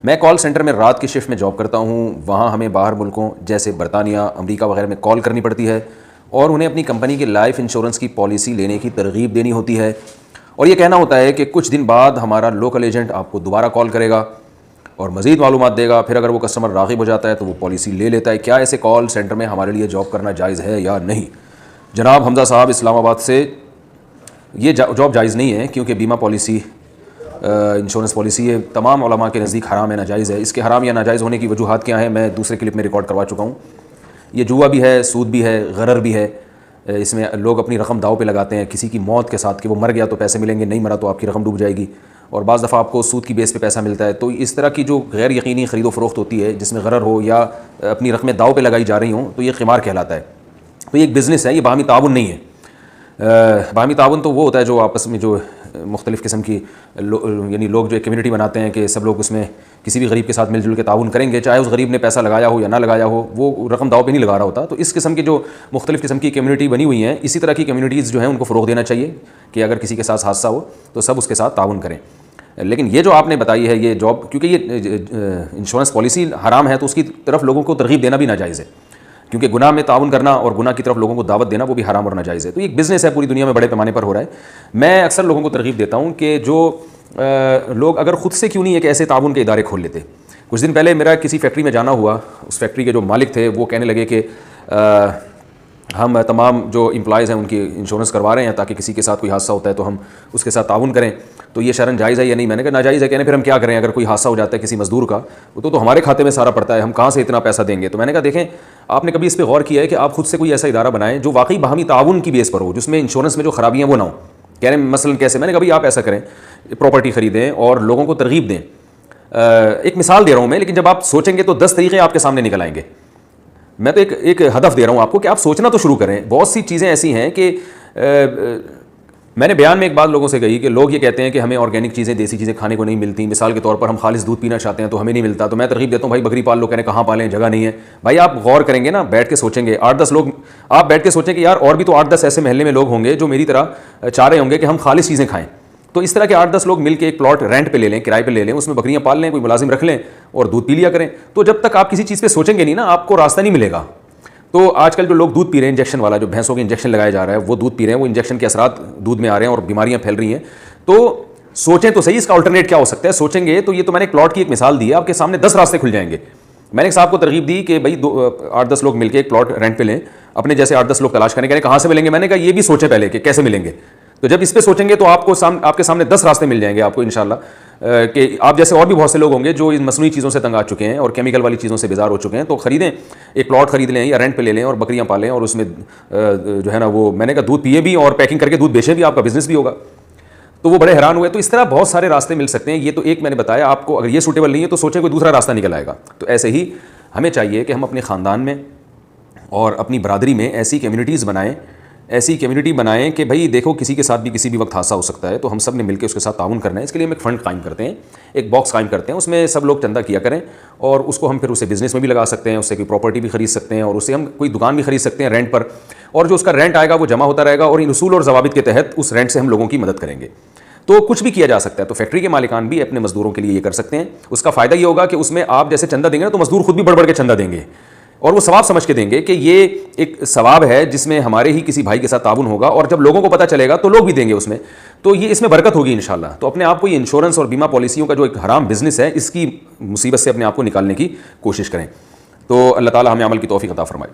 میں call centre میں رات کی شفٹ میں جاب کرتا ہوں. وہاں ہمیں باہر ملکوں جیسے برطانیہ، امریکہ وغیرہ میں کال کرنی پڑتی ہے اور انہیں اپنی کمپنی کی لائف انشورنس کی پالیسی لینے کی ترغیب دینی ہوتی ہے اور یہ کہنا ہوتا ہے کہ کچھ دن بعد ہمارا لوکل ایجنٹ آپ کو دوبارہ کال کرے گا اور مزید معلومات دے گا. پھر اگر وہ کسٹمر راغب ہو جاتا ہے تو وہ پالیسی لے لیتا ہے. کیا ایسے کال سینٹر میں ہمارے لیے جاب کرنا جائز ہے یا نہیں؟ جناب حمزہ صاحب اسلام آباد سے، یہ جاب جائز نہیں ہے کیونکہ بیمہ پالیسی انشورنس پالیسی یہ تمام علماء کے نزدیک حرام ہے، ناجائز ہے. اس کے حرام یا ناجائز ہونے کی وجوہات کیا ہیں میں دوسرے کلپ میں ریکارڈ کروا چکا ہوں. یہ جوا بھی ہے، سود بھی ہے، غرر بھی ہے. اس میں لوگ اپنی رقم داؤ پہ لگاتے ہیں کسی کی موت کے ساتھ کہ وہ مر گیا تو پیسے ملیں گے، نہیں مرا تو آپ کی رقم ڈوب جائے گی. اور بعض دفعہ آپ کو سود کی بیس پہ پیسہ ملتا ہے. تو اس طرح کی جو غیر یقینی خرید و فروخت ہوتی ہے جس میں غرر ہو یا اپنی رقمیں داؤ پہ لگائی جا رہی ہوں تو یہ قمار کہلاتا ہے. تو یہ ایک بزنس ہے، یہ باہمی تعاون نہیں ہے. باہمی تعاون تو وہ ہوتا ہے جو آپس میں جو مختلف قسم کی یعنی لوگ جو ایک کمیونٹی بناتے ہیں کہ سب لوگ اس میں کسی بھی غریب کے ساتھ مل جل کے تعاون کریں گے، چاہے اس غریب نے پیسہ لگایا ہو یا نہ لگایا ہو، وہ رقم داؤ پہ نہیں لگا رہا ہوتا. تو اس قسم کی جو مختلف قسم کی کمیونٹی بنی ہوئی ہیں، اسی طرح کی کمیونٹیز جو ہیں ان کو فروغ دینا چاہیے کہ اگر کسی کے ساتھ حادثہ ہو تو سب اس کے ساتھ تعاون کریں. لیکن یہ جو آپ نے بتائی ہے یہ جاب، کیونکہ یہ انشورنس پالیسی حرام ہے تو اس کی طرف لوگوں کو ترغیب دینا بھی ناجائز ہے، کیونکہ گناہ میں تعاون کرنا اور گناہ کی طرف لوگوں کو دعوت دینا وہ بھی حرام اور ناجائز ہے. تو یہ ایک بزنس ہے، پوری دنیا میں بڑے پیمانے پر ہو رہا ہے. میں اکثر لوگوں کو ترغیب دیتا ہوں کہ جو لوگ اگر خود سے کیوں نہیں ایک ایسے تعاون کے ادارے کھول لیتے. کچھ دن پہلے میرا کسی فیکٹری میں جانا ہوا. اس فیکٹری کے جو مالک تھے وہ کہنے لگے کہ ہم تمام جو امپلائیز ہیں ان کی انشورنس کروا رہے ہیں تاکہ کسی کے ساتھ کوئی حادثہ ہوتا ہے تو ہم اس کے ساتھ تعاون کریں. تو یہ شرعاً جائز ہے یا نہیں؟ میں نے کہا ناجائز ہے. کہنے پھر ہم کیا کریں اگر کوئی حادثہ ہو جاتا ہے کسی مزدور کا تو ہمارے کھاتے میں سارا پڑتا ہے، ہم کہاں سے اتنا پیسہ دیں گے؟ تو میں نے کہا دیکھیں آپ نے کبھی اس پہ غور کیا ہے کہ آپ خود سے کوئی ایسا ادارہ بنائیں جو واقعی باہمی تعاون کی بیس پر ہو، جس میں انشورنس میں جو خرابیاں وہ نہ ہوں. کہہ رہے ہیں مثلاً کیسے؟ میں نے کہا بھائی آپ ایسا کریں، پراپرٹی خریدیں اور لوگوں کو ترغیب دیں. ایک مثال دے رہا ہوں میں، لیکن جب آپ سوچیں گے تو 10 طریقے آپ کے سامنے نکل آئیں گے. میں تو ایک ہدف دے رہا ہوں آپ کو کہ آپ سوچنا تو شروع کریں. بہت سی چیزیں ایسی ہیں کہ میں نے بیان میں ایک بات لوگوں سے کہی کہ لوگ یہ کہتے ہیں کہ ہمیں آرگینک چیزیں، دیسی چیزیں کھانے کو نہیں ملتی. مثال کے طور پر ہم خالص دودھ پینا چاہتے ہیں تو ہمیں نہیں ملتا. تو میں ترغیب دیتا ہوں بھائی بکری پال لو. کہنے کہاں پالیں، جگہ نہیں ہے. بھائی آپ غور کریں گے نا، بیٹھ کے سوچیں گے، 8-10 لوگ آپ بیٹھ کے سوچیں کہ یار اور بھی تو 8-10 ایسے محلے میں لوگ ہوں گے جو میری طرح چاہ رہے ہوں گے کہ ہم خالص چیزیں کھائیں. تو اس طرح کے 8-10 لوگ مل کے ایک پلاٹ رینٹ پہ لے لیں، کرائے پہ لے لیں، اس میں بکریاں پال لیں، کوئی ملازم رکھ لیں اور دودھ پی لیا کریں. تو جب تک آپ کسی چیز پہ سوچیں گے نہیں نا، آپ کو راستہ نہیں ملے گا. تو آج کل جو لوگ دودھ پی رہے ہیں انجیکشن والا، جو بھینسوں کے انجیکشن لگایا جا رہا ہے وہ دودھ پی رہے ہیں، وہ انجیکشن کے اثرات دودھ میں آ رہے ہیں اور بیماریاں پھیل رہی ہیں. تو سوچیں تو صحیح اس کا الٹرنیٹ کیا ہو سکتا ہے. سوچیں گے تو یہ تو میں نے ایک پلاٹ کی ایک مثال دی ہے، آپ کے سامنے 10 راستے کھل جائیں گے. میں نے ایک صاحب کو ترغیب دی کہ بھائی 8-10 لوگ مل کے ایک پلاٹ رینٹ پہ لیں، اپنے جیسے 8-10 لوگ تلاش کریں. کہنے کہاں سے ملیں گے؟ میں نے کہا یہ بھی سوچیں پہلے کہ کیسے ملیں گے. تو جب اس پہ سوچیں گے تو آپ کے سامنے 10 راستے مل جائیں گے آپ کو انشاءاللہ، کہ آپ جیسے اور بھی بہت سے لوگ ہوں گے جو ان مصنوعی چیزوں سے تنگ آ چکے ہیں اور کیمیکل والی چیزوں سے بیزار ہو چکے ہیں. تو خریدیں، ایک پلاٹ خرید لیں یا رینٹ پہ لے لیں اور بکریاں پالیں اور اس میں جو ہے نا وہ میں نے کہا دودھ پیے بھی اور پیکنگ کر کے دودھ بیچیں بھی، آپ کا بزنس بھی ہوگا. تو وہ بڑے حیران ہوئے. تو اس طرح بہت سارے راستے مل سکتے ہیں. یہ تو ایک میں نے بتایا آپ کو. اگر یہ سوٹیبل نہیں ہے تو سوچیں کوئی دوسرا راستہ نکل آئے گا. تو ایسے ہی ہمیں چاہیے کہ ہم اپنے خاندان میں اور اپنی برادری میں ایسی کمیونٹیز بنائیں کہ بھائی دیکھو کسی کے ساتھ بھی کسی بھی وقت حادثہ ہو سکتا ہے تو ہم سب نے مل کے اس کے ساتھ تعاون کرنا ہے. اس کے لیے ہم ایک فنڈ قائم کرتے ہیں، ایک باکس قائم کرتے ہیں، اس میں سب لوگ چندہ کیا کریں اور اس کو ہم پھر اسے بزنس میں بھی لگا سکتے ہیں، اس سے کوئی پراپرٹی بھی خرید سکتے ہیں اور اس سے ہم کوئی دکان بھی خرید سکتے ہیں رینٹ پر. اور جو اس کا رینٹ آئے گا وہ جمع ہوتا رہے گا اور ان اصول اور ضوابط کے تحت اس رینٹ سے ہم لوگوں کی مدد کریں گے. تو کچھ بھی کیا جا سکتا ہے. تو فیکٹری کے مالکان بھی اپنے مزدوروں کے لیے یہ کر سکتے ہیں. اس کا فائدہ یہ ہوگا کہ اس میں آپ جیسے چندہ دیں گے نا تو مزدور خود بھی بڑھ بڑھ کے چندہ دیں گے اور وہ ثواب سمجھ کے دیں گے کہ یہ ایک ثواب ہے جس میں ہمارے ہی کسی بھائی کے ساتھ تعاون ہوگا اور جب لوگوں کو پتہ چلے گا تو لوگ بھی دیں گے اس میں. تو یہ اس میں برکت ہوگی انشاءاللہ. تو اپنے آپ کو یہ انشورنس اور بیمہ پالیسیوں کا جو ایک حرام بزنس ہے اس کی مصیبت سے اپنے آپ کو نکالنے کی کوشش کریں. تو اللہ تعالی ہمیں عمل کی توفیق عطا فرمائے.